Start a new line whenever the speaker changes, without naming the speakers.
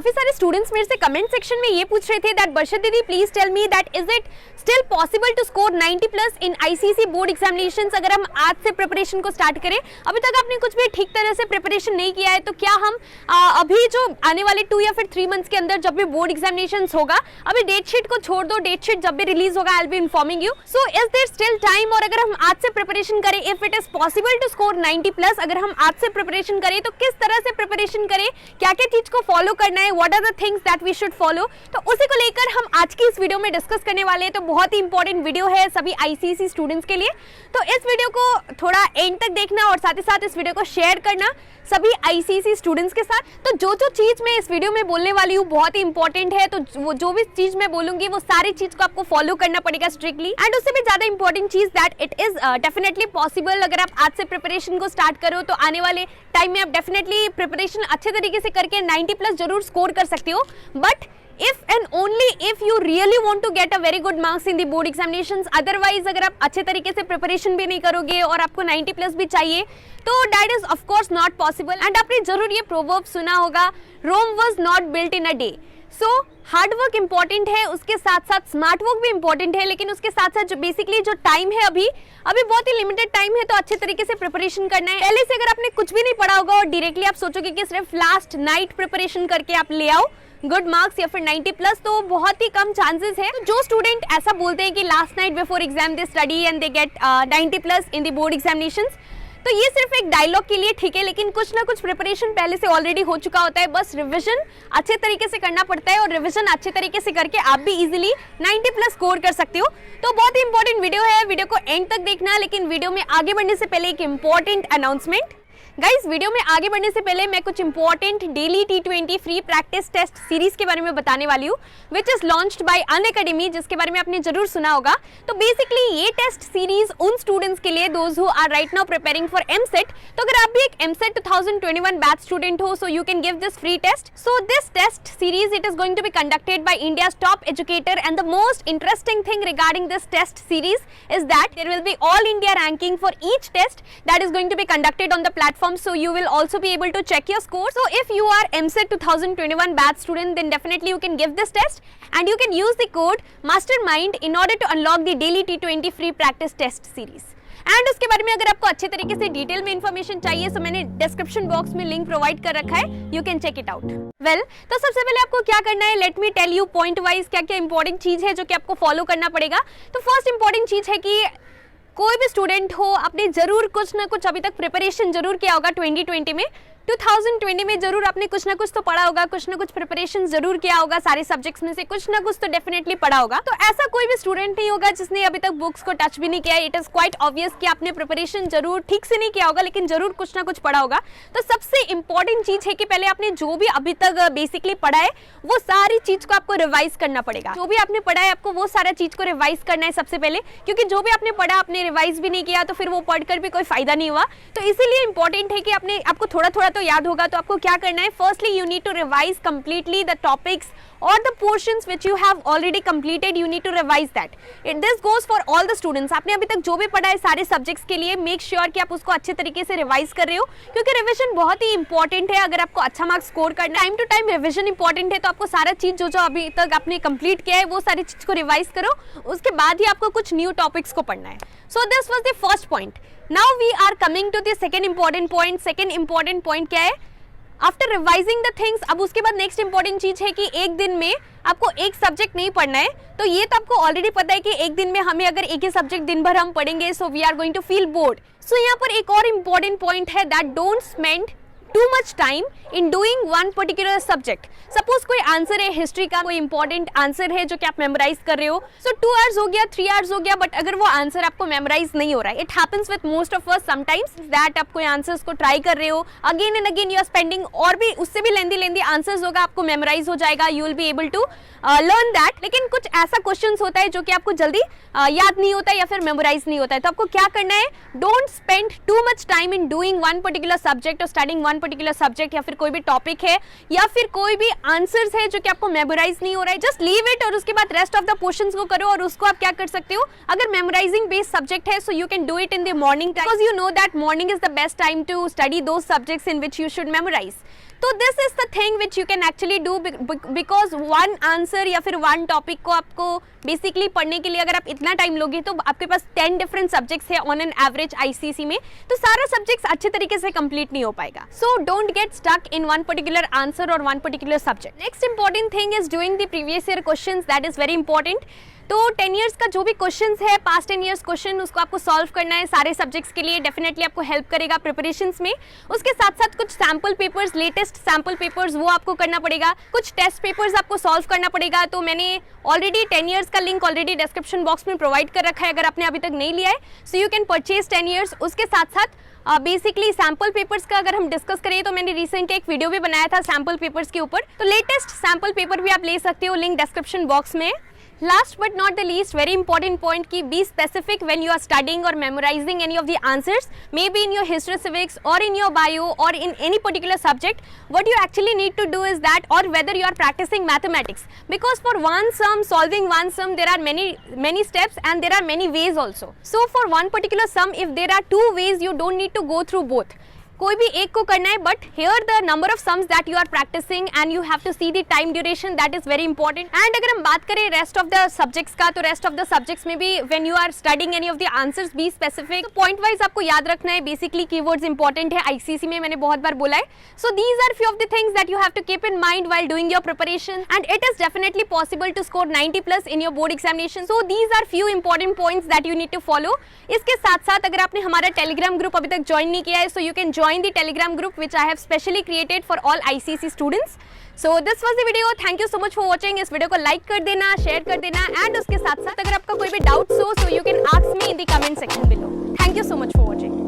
काफी सारे स्टूडेंट्स मेरे से कमेंट सेक्शन में ये पूछ रहे थे दैट बरशत दीदी please tell me that is it still possible to score 90 plus in ICSE board examinations अगर हम आज से प्रिपरेशन को स्टार्ट करें। अभी तक आपने कुछ भी ठीक तरह से प्रिपरेशन नहीं किया है तो क्या हम अभी जो आने वाले 2 या फिर 3 मंथ्स के अंदर जब भी बोर्ड एग्जामिनेशंस होगा, अभी डेट शीट को छोड़ दो, डेट शीट जब भी रिलीज होगा I will be informing you. So is there still time? और अगर हम आज से प्रिपरेशन करें, if it is possible to score 90 plus, अगर हम आज से प्रिपरेशन करें तो किस तरह से प्रिपरेशन करें, क्या क्या चीज को फॉलो करना है, what are the things that we should follow, तो उसी को लेकर हम आज की इस वीडियो में डिस्कस करने वाले हैं। तो बहुत ही इंपॉर्टेंट वीडियो है सभी आईसीएसई स्टूडेंट्स के लिए, तो इस वीडियो को थोड़ा एंड तक देखना और साथ ही साथ इस वीडियो को शेयर करना सभी आईसीएसई स्टूडेंट्स के साथ। तो जो चीज मैं इस वीडियो में बोलने वाली हूँ बहुत ही इंपॉर्टेंट है, तो जो भी चीज मैं बोलूंगी वो सारी चीज को आपको फॉलो करना पड़ेगा स्ट्रिक्टली। एंड उससे भी ज्यादा इंपॉर्टेंट चीज that it is definitely possible. अगर आप आज से प्रिपरेशन को स्टार्ट करो तो आने वाले टाइम में आप डेफिनेटली प्रिपरेशन अच्छे तरीके से करके 90 प्लस जरूर स्कोर कर सकते हो। But if and only if you really want to get a very good marks in the board examinations, otherwise अगर आप अच्छे तरीके से प्रिपरेशन भी नहीं करोगे और आपको 90 प्लस भी चाहिए तो that is of course not possible। and आपने जरूर ये proverb सुना होगा, Rome was not built in a day। so hard work important है, उसके साथ साथ स्मार्ट वर्क भी इंपॉर्टेंट है, लेकिन उसके साथ साथ जो बेसिकली जो टाइम है अभी बहुत ही लिमिटेड टाइम है, तो अच्छे तरीके से प्रिपरेशन करना है। पहले से अगर आपने कुछ भी नहीं पढ़ा होगा और डायरेक्टली आप सोचोगे कि सिर्फ लास्ट नाइट प्रिपरेशन करके आप ले आओ गुड मार्क्स या फिर 90 प्लस, तो बहुत ही कम चांसेस है। तो जो स्टूडेंट ऐसा बोलते हैं कि last night before exam they study and they get 90 plus in the board examinations, तो ये सिर्फ एक डायलॉग के लिए ठीक है, लेकिन कुछ ना कुछ प्रिपरेशन पहले से ऑलरेडी हो चुका होता है। बस रिवीजन अच्छे तरीके से करना पड़ता है और रिवीजन अच्छे तरीके से करके आप भी इजीली 90 प्लस स्कोर कर सकते हो। तो बहुत ही इंपॉर्टेंट वीडियो है, वीडियो को एंड तक देखना। लेकिन वीडियो में आगे बढ़ने से पहले एक इंपॉर्टेंट अनाउंसमेंट। गाइस, वीडियो में आगे बढ़ने से पहले मैं कुछ important daily T20 free practice test series के बारे में बताने वाली हूँ, which is launched by Unacademy, जिसके बारे में आपने जरूर सुना होगा। तो बेसिकली ये टेस्ट सीरीज उन स्टूडेंट्स के लिए those who are right now preparing for EAMCET. तो अगर आप भी एक एमसेट 2021 बैच स्टूडेंट हो, so you can give this free test. So this test series it is going to be conducted by India's top educator, and the most interesting thing regarding this test series is that there will be all India ranking for each test that is going to be conducted on the platform, so you will also be able to check your score. So if you are MSET 2021 batch student, then definitely you can give this test and you can use the code mastermind in order to unlock the daily T20 free practice test series. And उसके बारे में अगर आपको अच्छे तरीके से detail में information चाहिए तो मैंने डिस्क्रिप्शन बॉक्स में लिंक प्रोवाइड कर रखा है, you can check it out. Well, तो सबसे पहले आपको क्या करना है, let me tell you point wise क्या क्या इंपॉर्टेंट चीज है जो कि आपको फॉलो करना पड़ेगा। तो फर्स्ट इंपॉर्टेंट चीज है कि कोई भी स्टूडेंट हो, आपने जरूर कुछ ना कुछ अभी तक प्रिपरेशन जरूर किया होगा 2020 में। 2020 में जरूर आपने कुछ ना कुछ तो पढ़ा होगा, कुछ ना कुछ प्रिपरेशन जरूर किया होगा, सारे सब्जेक्ट्स में से कुछ ना कुछ तो डेफिनेटली पढ़ा होगा। तो ऐसा कोई भी स्टूडेंट नहीं होगा जिसने अभी तक बुक्स को टच भी नहीं किया है। इट इज क्वाइट ऑब्वियस कि आपने प्रिपरेशन जरूर ठीक से नहीं किया होगा, लेकिन जरूर कुछ ना कुछ पढ़ा होगा। तो सबसे इंपॉर्टेंट चीज है कि पहले आपने जो भी अभी तक बेसिकली पढ़ा है वो सारी चीज को आपको रिवाइज करना पड़ेगा। जो भी आपने पढ़ा है आपको वो सारा चीज को रिवाइज करना है सबसे पहले, क्योंकि जो भी आपने पढ़ा आपने रिवाइज भी नहीं किया तो फिर वो पढ़कर भी कोई फायदा नहीं हुआ। तो इसीलिए इंपॉर्टेंट है कि आपको थोड़ा थोड़ा तो याद होगा। तो आपको क्या करना है, firstly you need to revise completely the topics or the portions which you have already completed, you need to revise that. This goes for all the students. आपने अभी तक जो भी पढ़ा है सारे सब्जेक्ट्स के लिए मेक श्योर कि आप उसको अच्छे तरीके से रिवाइज कर रहे हो, क्योंकि रिविजन बहुत ही इंपॉर्टेंट है। अगर आपको अच्छा मार्क्स स्कोर करना है, time to time revision important है, तो आपको सारा चीज जो अभी तक आपने कंप्लीट किया है वो सारी चीज को रिवाइज करो, उसके बाद ही आपको कुछ न्यू टॉपिक्स को पढ़ना है। So this was the first point. Now we are coming to the second important point. Second important point क्या है, आफ्टर रिवाइजिंग द थिंग्स, अब उसके बाद नेक्स्ट इंपॉर्टेंट चीज है कि एक दिन में आपको एक सब्जेक्ट नहीं पढ़ना है। तो ये तो आपको ऑलरेडी पता है कि एक दिन में हमें अगर एक ही सब्जेक्ट दिन भर हम पढ़ेंगे so we are going to feel bored. So यहाँ पर एक और इंपॉर्टेंट पॉइंट है that don't spend too much time in doing one particular subject. Suppose कोई आंसर है हिस्ट्री का, कोई इंपॉर्टेंट आंसर है जो कि आप मेमोराइज कर रहे हो, सो 2 आवर्स हो गया, 3 आवर्स हो गया, बट अगर वो आंसर आपको मेमोराइज नहीं हो रहा है, it happens with most of us sometimes that आप कोई आंसर्स को ट्राई कर रहे हो, again and again you are spending, और भी उससे भी लेंदी आंसर्स होगा, आपको मेमोराइज हो जाएगा, you will be able to learn that. लेकिन कुछ ऐसा क्वेश्चन होता है जो कि आपको जल्दी याद नहीं होता है या फिर मेमोराइज नहीं होता है। तो आपको क्या करना है, don't spend too much time in doing one particular subject और स्टडिंग वन पर्टिकुलर सब्जेक्ट, या फिर कोई भी टॉपिक है या फिर कोई भी आंसर्स है जो कि आपको मेमोराइज नहीं हो रहा है, जस्ट लीव इट और उसके बाद रेस्ट ऑफ द पोर्शंस को करो। और उसको आप क्या कर सकते हो, अगर मेमोराइजिंग बेस्ड सब्जेक्ट है so you can do it in the morning time, because you know that morning is the best time to study those subjects in which you should memorise. तो this is the thing which you can actually do, because one answer या फिर one topic को आपको basically पढ़ने के लिए अगर आप इतना टाइम लोगे तो आपके पास 10 डिफरेंट सब्जेक्ट्स है ऑन एन एवरेज आईसीएसई में, तो सारा सब्जेक्ट्स अच्छे तरीके से कंप्लीट नहीं हो पाएगा. So don't get stuck in one particular answer और one particular subject. Next important thing is doing the previous year questions, that is very important. तो 10 इयर्स का जो भी क्वेश्चंस है, पास्ट 10 इयर्स क्वेश्चन, उसको आपको सॉल्व करना है सारे सब्जेक्ट्स के लिए. डेफिनेटली आपको हेल्प करेगा प्रिपरेशंस में. उसके साथ साथ कुछ sample papers, latest sample papers, वो आपको करना पड़ेगा. कुछ टेस्ट पेपर्स आपको सॉल्व करना पड़ेगा. तो मैंने ऑलरेडी 10 इयर्स का लिंक ऑलरेडी डिस्क्रिप्शन बॉक्स में प्रोवाइड कर रखा है अगर आपने अभी तक नहीं लिया है. So you can purchase 10 years. उसके साथ साथ बेसिकली सैम्पल पेपर्स का अगर हम डिस्कस करें तो मैंने रिसेंट एक वीडियो भी बनाया था सैम्पल पेपर्स के ऊपर, तो लेटेस्ट सैम्पल पेपर भी आप ले सकते हो, लिंक डिस्क्रिप्शन बॉक्स में. Last but not the least, very important point कि be specific when you are studying or memorizing any of the answers, maybe in your history, civics or in your bio or in any particular subject. What you actually need to do is that, or whether you are practicing mathematics, because for one sum, solving one sum, there are many steps and there are many ways also. So for one particular sum, if there are 2 ways, you don't need to go through both. कोई भी एक को करना है, but here the number of sums that you are practicing and you have to see the time duration, that is very important. And अगर हम बात करें रेस्ट ऑफ द सब्जेक्ट्स का, तो रेस्ट ऑफ द सब्जेक्ट्स में भी when you are studying any of the answers, be specific. Point wise आपको याद रखना है. बेसिकली कीवर्ड्स इंपॉर्टेंट है आईसीएसई में, मैंने बहुत बार बोला है. So these are few of the things that you have to keep in mind while doing your preparation, and it is definitely possible to score 90+ in your board examination. So these are few important points that you need to follow. इसके साथ साथ अगर आपने हमारा Telegram group अभी तक join नहीं किया है, so you can join the Telegram group which I have specially created for all ICSE students. So this was the video. Thank you so much for watching. इस वीडियो को like कर देना, share कर देना, and उसके साथ साथ अगर आपका कोई भी डाउट्स हो, so you can ask me in the comment section below. Thank you so much for watching.